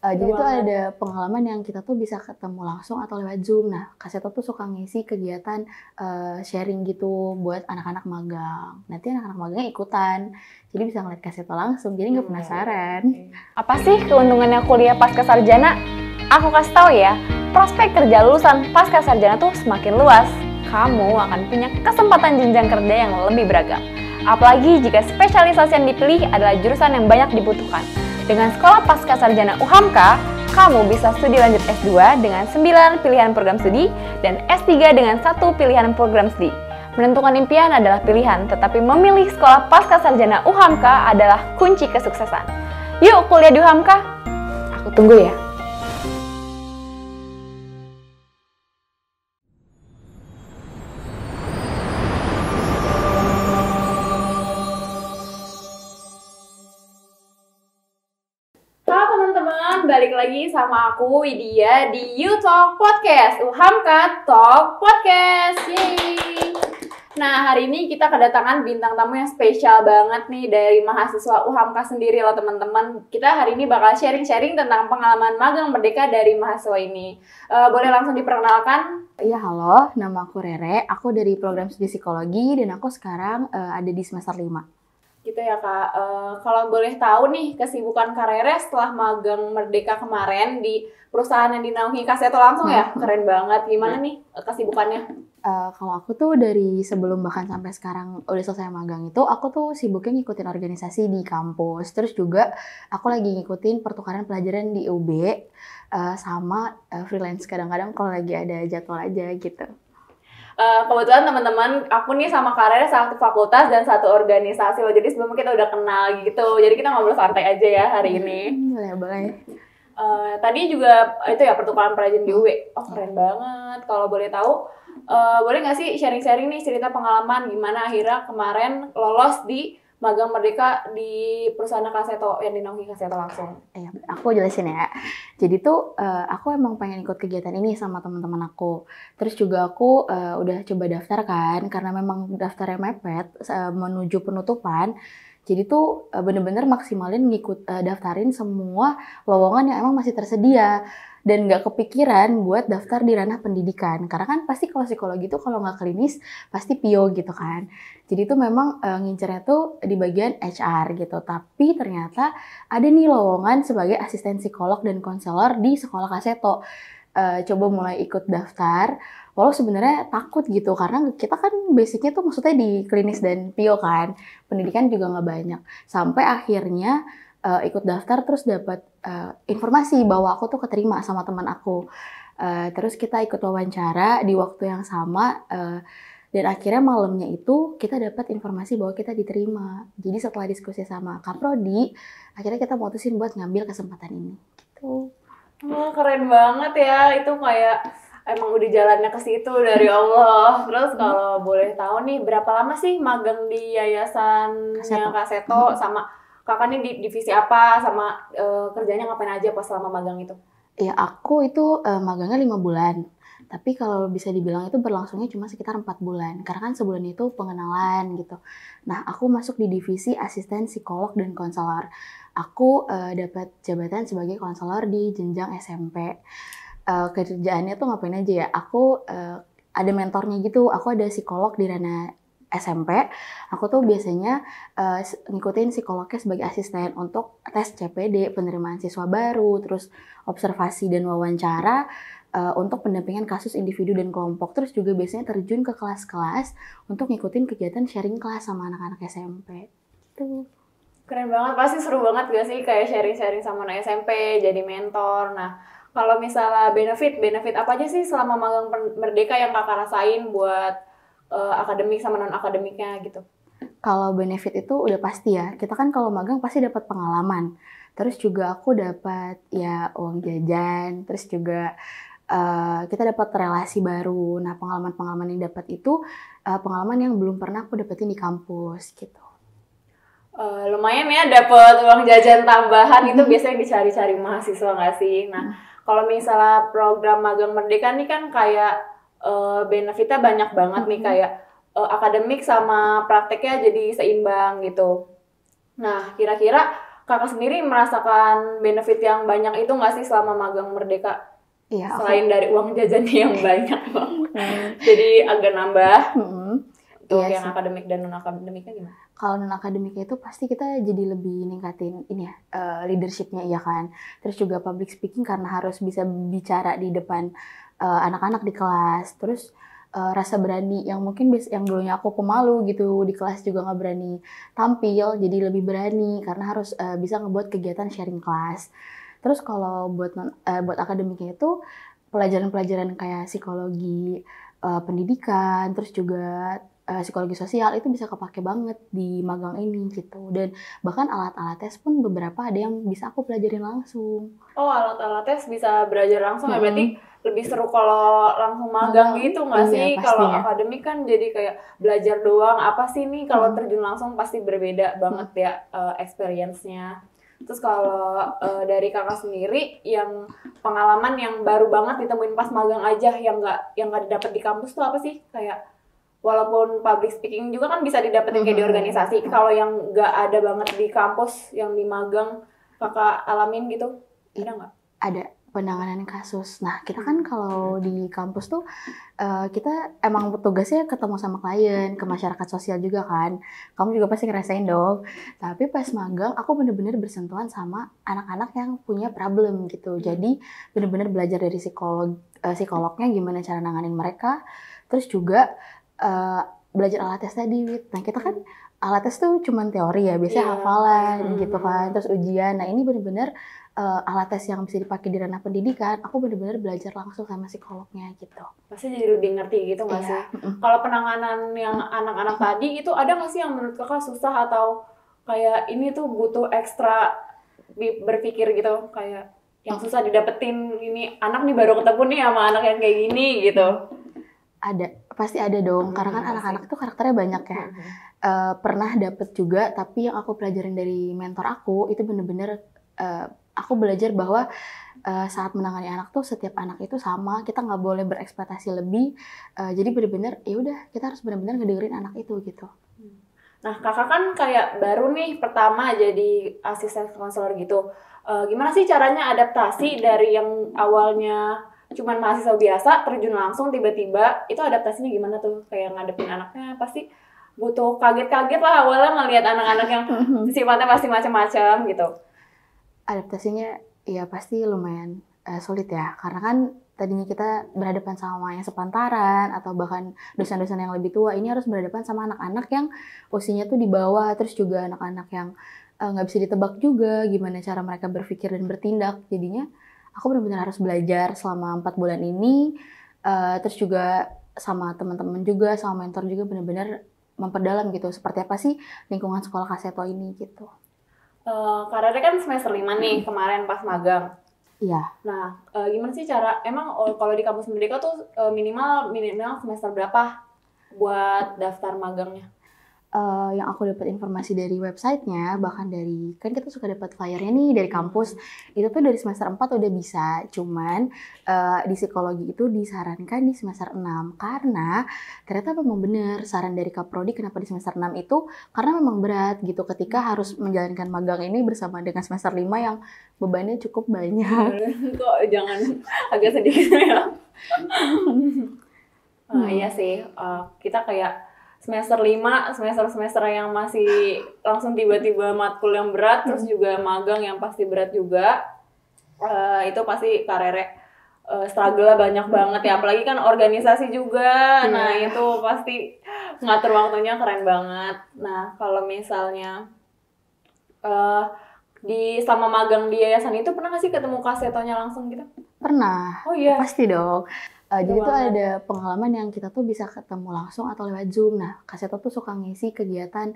Jadi tuh ada pengalaman yang kita tuh bisa ketemu langsung atau lewat Zoom. Nah, Kak Seto tuh suka ngisi kegiatan sharing gitu buat anak-anak magang. Nanti anak-anak magangnya ikutan, jadi bisa ngeliat Kak Seto langsung, jadi nggak penasaran. Apa sih keuntungannya kuliah pasca sarjana? Aku kasih tahu ya, prospek kerja lulusan pasca sarjana tuh semakin luas. Kamu akan punya kesempatan jenjang kerja yang lebih beragam. Apalagi jika spesialisasi yang dipilih adalah jurusan yang banyak dibutuhkan. Dengan sekolah pasca sarjana UHAMKA, kamu bisa studi lanjut S2 dengan 9 pilihan program studi dan S3 dengan 1 pilihan program studi. Menentukan impian adalah pilihan, tetapi memilih sekolah pasca sarjana UHAMKA adalah kunci kesuksesan. Yuk kuliah di UHAMKA, aku tunggu ya. Halo teman-teman, balik lagi sama aku Widya di U-Talk Podcast, UHAMKA Talk Podcast. Yeay. Nah, hari ini kita kedatangan bintang tamu yang spesial banget nih dari mahasiswa UHAMKA sendiri loh teman-teman. Kita hari ini bakal sharing-sharing tentang pengalaman magang merdeka dari mahasiswa ini. Boleh langsung diperkenalkan? Iya, halo, nama aku Rere, aku dari program studi psikologi dan aku sekarang ada di semester 5. Gitu ya Kak, kalau boleh tahu nih kesibukan Kak Rere setelah magang merdeka kemarin di perusahaan yang dinaungi Kak Seto langsung ya, keren banget. Gimana nih kesibukannya? Kalau aku tuh dari sebelum bahkan sampai sekarang udah selesai magang itu, aku tuh sibuknya ngikutin organisasi di kampus. Terus juga aku lagi ngikutin pertukaran pelajaran di UB sama freelance kadang-kadang kalau lagi ada jadwal aja gitu. Kebetulan teman-teman, aku nih sama Kak Rere satu fakultas dan satu organisasi loh. Jadi sebelumnya kita udah kenal gitu. Jadi kita ngobrol santai aja ya hari ini. Boleh. Tadi juga itu ya pertukaran pelajaran di UB. Oh keren banget. Kalau boleh tahu, boleh nggak sih sharing-sharing nih cerita pengalaman gimana akhirnya kemarin lolos di magang merdeka di perusahaan Kak Seto yang dinaungi Kak Seto langsung. Iya, aku jelasin ya. Jadi tuh aku emang pengen ikut kegiatan ini sama teman-teman aku. Terus juga aku udah coba daftar kan, karena memang daftarnya mepet menuju penutupan. Jadi tuh bener-bener maksimalin daftarin semua lowongan yang emang masih tersedia. Dan nggak kepikiran buat daftar di ranah pendidikan. Karena kan pasti kalau psikologi tuh kalau nggak klinis pasti PIO gitu kan. Jadi tuh memang ngincernya tuh di bagian HR gitu. Tapi ternyata ada nih lowongan sebagai asisten psikolog dan konselor di sekolah Kak Seto. Coba mulai ikut daftar. Walau sebenarnya takut gitu karena kita kan basicnya tuh maksudnya di klinis dan PIO kan. Pendidikan juga nggak banyak. Sampai akhirnya ikut daftar terus dapat informasi bahwa aku tuh keterima sama teman aku. Terus kita ikut wawancara di waktu yang sama dan akhirnya malamnya itu kita dapat informasi bahwa kita diterima. Jadi setelah diskusi sama Kaprodi, akhirnya kita mutusin buat ngambil kesempatan ini. Gitu. Oh, keren banget ya. Itu kayak emang udah jalannya ke situ dari Allah. Terus kalau boleh tahu nih berapa lama sih magang di yayasannya Kak Seto sama Kakak nih di divisi apa sama kerjanya ngapain aja pas selama magang itu? Ya aku itu magangnya 5 bulan. Tapi kalau bisa dibilang itu berlangsungnya cuma sekitar 4 bulan. Karena kan sebulan itu pengenalan gitu. Nah aku masuk di divisi asisten psikolog dan konselor. Aku dapat jabatan sebagai konselor di jenjang SMP. Kerjaannya tuh ngapain aja ya? Aku ada mentornya gitu. Aku ada psikolog di ranah SMP, aku tuh biasanya ngikutin psikolognya sebagai asisten untuk tes CPD, penerimaan siswa baru, terus observasi dan wawancara untuk pendampingan kasus individu dan kelompok. Terus juga biasanya terjun ke kelas-kelas untuk ngikutin kegiatan sharing kelas sama anak-anak SMP. Gitu. Keren banget, pasti seru banget gak sih kayak sharing-sharing sama anak SMP, jadi mentor. Nah, kalau misalnya benefit apa aja sih selama magang merdeka yang kakak rasain buat akademik sama non-akademiknya gitu? Kalau benefit itu udah pasti ya. Kita kan kalau magang pasti dapat pengalaman. Terus juga aku dapat ya uang jajan. Terus juga kita dapat relasi baru. Nah pengalaman-pengalaman yang dapat itu pengalaman yang belum pernah aku dapetin di kampus gitu. Lumayan ya dapat uang jajan tambahan itu biasanya dicari-cari mahasiswa nggak sih? Nah kalau misalnya program magang merdeka nih kan kayak benefitnya banyak banget nih kayak akademik sama prakteknya jadi seimbang gitu. Nah, kira-kira kakak sendiri merasakan benefit yang banyak itu nggak sih selama magang Merdeka? Iya. Selain dari uang jajan yang banyak jadi agak nambah. Untuk Iya yang sih. akademik dan non akademiknya gimana? Kalau non akademiknya itu pasti kita jadi lebih ningkatin ini ya, leadershipnya iya kan. Terus juga public speaking karena harus bisa bicara di depan anak-anak di kelas. Terus rasa berani yang mungkin yang dulunya aku pemalu gitu di kelas juga nggak berani tampil, jadi lebih berani karena harus bisa ngebuat kegiatan sharing kelas. Terus kalau buat akademiknya itu pelajaran-pelajaran kayak psikologi, pendidikan, terus juga psikologi sosial itu bisa kepake banget di magang ini gitu. Dan bahkan alat-alat tes pun beberapa ada yang bisa aku pelajarin langsung. Oh, alat-alat tes bisa belajar langsung ya, berarti lebih seru kalau langsung magang gitu nggak sih? Iya, Kalau pastinya. akademik kan jadi kayak belajar doang, apa sih nih, kalau terjun langsung pasti berbeda banget ya experience-nya. Terus kalau dari kakak sendiri yang pengalaman yang baru banget ditemuin pas magang aja yang nggak didapat di kampus tuh apa sih? Kayak walaupun public speaking juga kan bisa didapetin kayak di organisasi. Kalau yang nggak ada banget di kampus, yang di magang kakak alamin gitu, ada nggak? Ada penanganan kasus. Nah, kita kan kalau di kampus tuh kita emang tugasnya ketemu sama klien, ke masyarakat sosial juga kan. Kamu juga pasti ngerasain dong. Tapi pas magang, aku bener-bener bersentuhan sama anak-anak yang punya problem gitu. Jadi bener-bener belajar dari psikolognya gimana cara nanganin mereka. Terus juga belajar alat tes tadi, Wit. Nah, kita kan alat tes tuh cuman teori ya, biasanya hafalan gitu kan, terus ujian. Nah, ini bener-bener alat tes yang bisa dipakai di ranah pendidikan, aku bener-bener belajar langsung sama psikolognya gitu. Pasti jadi lebih ngerti gitu nggak sih? Kalau penanganan yang anak-anak tadi itu ada nggak sih yang menurut kakak susah atau kayak ini tuh butuh ekstra berpikir gitu, kayak yang susah didapetin, ini anak nih baru ketemu nih sama anak yang kayak gini gitu? Ada, pasti ada dong, karena kan anak-anak tuh karakternya banyak ya. Pernah dapet juga, tapi yang aku pelajarin dari mentor aku itu bener-bener aku belajar bahwa saat menangani anak tuh setiap anak itu sama, kita nggak boleh berekspektasi lebih. Jadi bener-bener ya udah kita harus bener-bener ngedengerin anak itu gitu. Nah, kakak kan kayak baru nih pertama jadi asisten konselor gitu. Gimana sih caranya adaptasi dari yang awalnya cuman mahasiswa biasa terjun langsung tiba-tiba, itu adaptasinya gimana tuh? Kayak ngadepin anaknya pasti butuh kaget-kaget lah awalnya ngelihat anak-anak yang sifatnya pasti macam-macam gitu. Adaptasinya ya pasti lumayan sulit ya, karena kan tadinya kita berhadapan sama yang sepantaran atau bahkan dosen-dosen yang lebih tua, ini harus berhadapan sama anak-anak yang usianya tuh di bawah, terus juga anak-anak yang nggak bisa ditebak juga gimana cara mereka berpikir dan bertindak. Jadinya aku benar-benar harus belajar selama 4 bulan ini, terus juga sama teman-teman juga, sama mentor juga benar-benar memperdalam gitu, seperti apa sih lingkungan sekolah Kaseto ini gitu. Karirnya kan semester 5 nih kemarin pas magang. Iya. Nah, gimana sih cara, emang kalau di kampus Merdeka tuh minimal semester berapa buat daftar magangnya? Yang aku dapat informasi dari websitenya, bahkan dari, kan kita suka dapat flyernya nih dari kampus, itu tuh dari semester 4 udah bisa, cuman di psikologi itu disarankan di semester 6, karena ternyata memang benar saran dari Kaprodi kenapa di semester 6 itu, karena memang berat gitu ketika harus menjalankan magang ini bersama dengan semester 5 yang bebannya cukup banyak. Kok jangan agak sedikit ya? Iya sih, kita kayak semester 5, semester yang masih langsung tiba-tiba matkul yang berat, terus juga magang yang pasti berat juga. Itu pasti karirnya struggle banyak banget ya, apalagi kan organisasi juga. Nah, itu pasti ngatur waktunya keren banget. Nah, kalau misalnya selama magang di yayasan itu pernah nggak sih ketemu Kasetonya langsung gitu? Pernah. Oh iya. Pasti dong. Jadi tuh ada pengalaman yang kita tuh bisa ketemu langsung atau lewat Zoom. Nah, Kaseto tuh suka ngisi kegiatan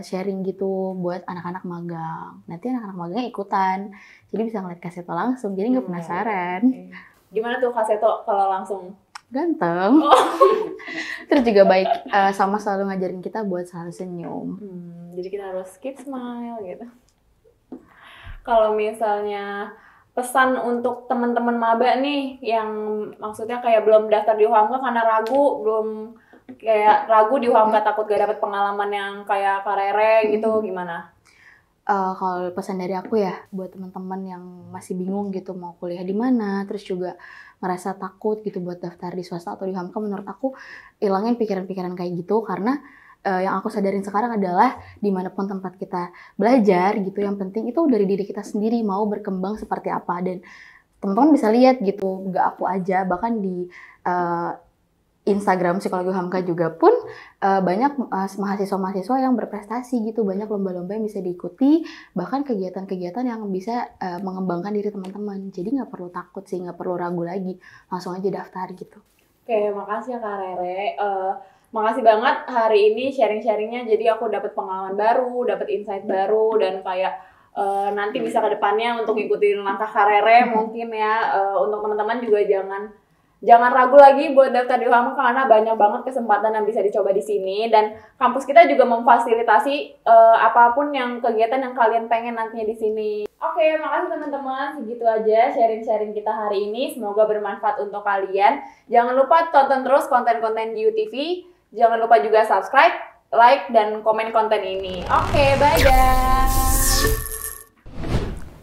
sharing gitu buat anak-anak magang. Nanti anak-anak magangnya ikutan. Jadi bisa ngeliat Kaseto langsung. Jadi nggak penasaran. Gimana tuh Kaseto kalau langsung? Ganteng. Terus juga baik, sama selalu ngajarin kita buat selalu senyum. Jadi kita harus keep smile gitu. Kalau misalnya pesan untuk teman-teman maba nih yang maksudnya kayak belum daftar di UHAMKA karena ragu di UHAMKA, takut gak dapet pengalaman yang kayak Karere gitu, gimana? Kalau pesan dari aku ya, buat teman-teman yang masih bingung gitu mau kuliah di mana, terus juga ngerasa takut gitu buat daftar di swasta atau di Hamka, menurut aku ilangin pikiran-pikiran kayak gitu, karena yang aku sadarin sekarang adalah dimanapun tempat kita belajar gitu, yang penting itu dari diri kita sendiri mau berkembang seperti apa. Dan teman-teman bisa lihat gitu, gak aku aja, bahkan di Instagram Psikologi Hamka juga pun banyak mahasiswa-mahasiswa yang berprestasi gitu, banyak lomba-lomba yang bisa diikuti, bahkan kegiatan-kegiatan yang bisa mengembangkan diri teman-teman. Jadi nggak perlu takut sih, nggak perlu ragu lagi, langsung aja daftar gitu. Oke, makasih ya Kak Rere. Makasih banget hari ini sharing-sharingnya, jadi aku dapat pengalaman baru, dapat insight baru, dan kayak nanti bisa ke depannya untuk ngikutin langkah Kak Rere mungkin ya. Untuk teman-teman juga jangan ragu lagi buat daftar di UHAMKA, karena banyak banget kesempatan yang bisa dicoba di sini, dan kampus kita juga memfasilitasi apapun yang kegiatan yang kalian pengen nantinya di sini. Oke, makasih teman-teman. Segitu aja sharing-sharing kita hari ini. Semoga bermanfaat untuk kalian. Jangan lupa tonton terus konten-konten di UTV. Jangan lupa juga subscribe, like, dan komen konten ini. Oke, bye guys.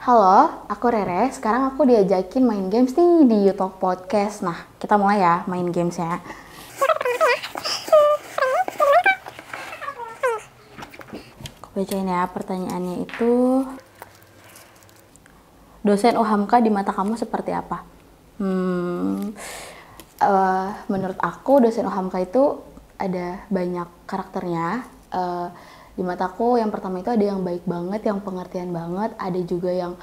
Halo, aku Rere. Sekarang aku diajakin main games nih di YouTube Podcast. Nah, kita mulai ya main games ya. Aku bacain ya pertanyaannya itu. Dosen UHAMKA di mata kamu seperti apa? Menurut aku dosen UHAMKA itu ada banyak karakternya. Di mataku yang pertama itu ada yang baik banget, yang pengertian banget, ada juga yang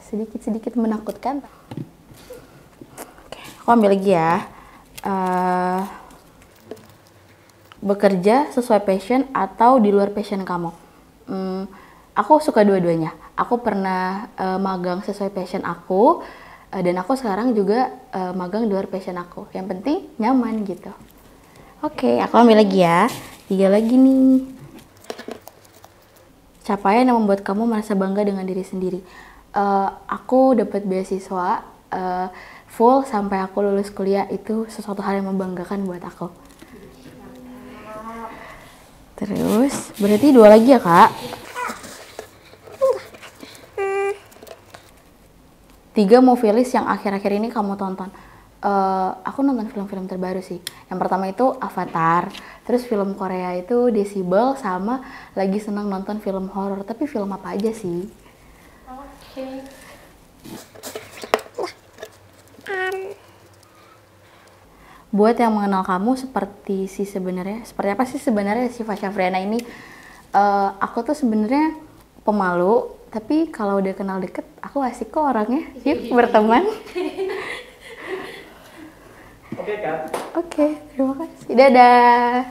sedikit-sedikit menakutkan. Oke, aku ambil lagi ya. Bekerja sesuai passion atau di luar passion kamu? Aku suka dua-duanya. Aku pernah magang sesuai passion aku, dan aku sekarang juga magang di luar passion aku. Yang penting nyaman gitu. Oke, aku ambil lagi ya. 3 lagi nih. Capaian yang membuat kamu merasa bangga dengan diri sendiri. Aku dapat beasiswa full sampai aku lulus kuliah, itu sesuatu hal yang membanggakan buat aku. Terus, berarti 2 lagi ya Kak? 3 movie list yang akhir-akhir ini kamu tonton. Aku nonton film-film terbaru sih. Yang pertama itu Avatar, terus film Korea itu Decibel, sama lagi senang nonton film horor. Tapi film apa aja sih? Oke. Buat yang mengenal kamu seperti apa sih sebenarnya Syifa Syafriana ini? Aku tuh sebenarnya pemalu, tapi kalau udah kenal deket, aku asik kok orangnya. Yuk berteman. Oke, Kak. Oke, terima kasih. Dadah.